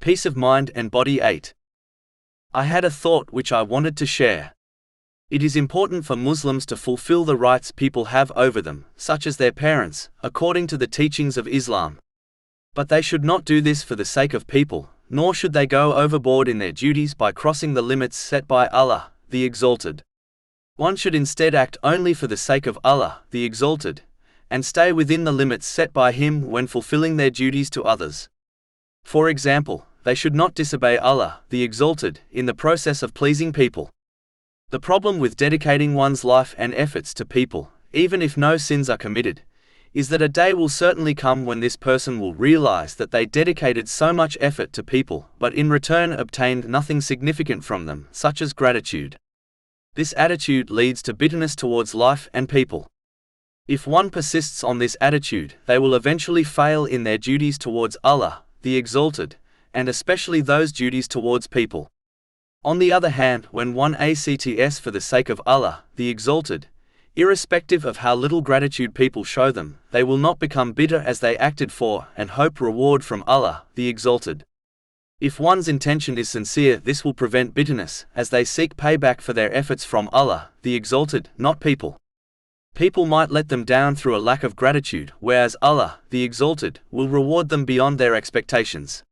Peace of mind and body. 8. I had a thought which I wanted to share. It is important for Muslims to fulfill the rights people have over them, such as their parents, according to the teachings of Islam. But they should not do this for the sake of people, nor should they go overboard in their duties by crossing the limits set by Allah, the Exalted. One should instead act only for the sake of Allah, the Exalted, and stay within the limits set by Him when fulfilling their duties to others. For example, they should not disobey Allah, the Exalted, in the process of pleasing people. The problem with dedicating one's life and efforts to people, even if no sins are committed, is that a day will certainly come when this person will realize that they dedicated so much effort to people but in return obtained nothing significant from them, such as gratitude. This attitude leads to bitterness towards life and people. If one persists on this attitude, they will eventually fail in their duties towards Allah, the Exalted, and especially those duties towards people. On the other hand, when one acts for the sake of Allah, the Exalted, irrespective of how little gratitude people show them, they will not become bitter as they acted for and hope reward from Allah, the Exalted. If one's intention is sincere, this will prevent bitterness, as they seek payback for their efforts from Allah, the Exalted, not people. People might let them down through a lack of gratitude, whereas Allah, the Exalted, will reward them beyond their expectations.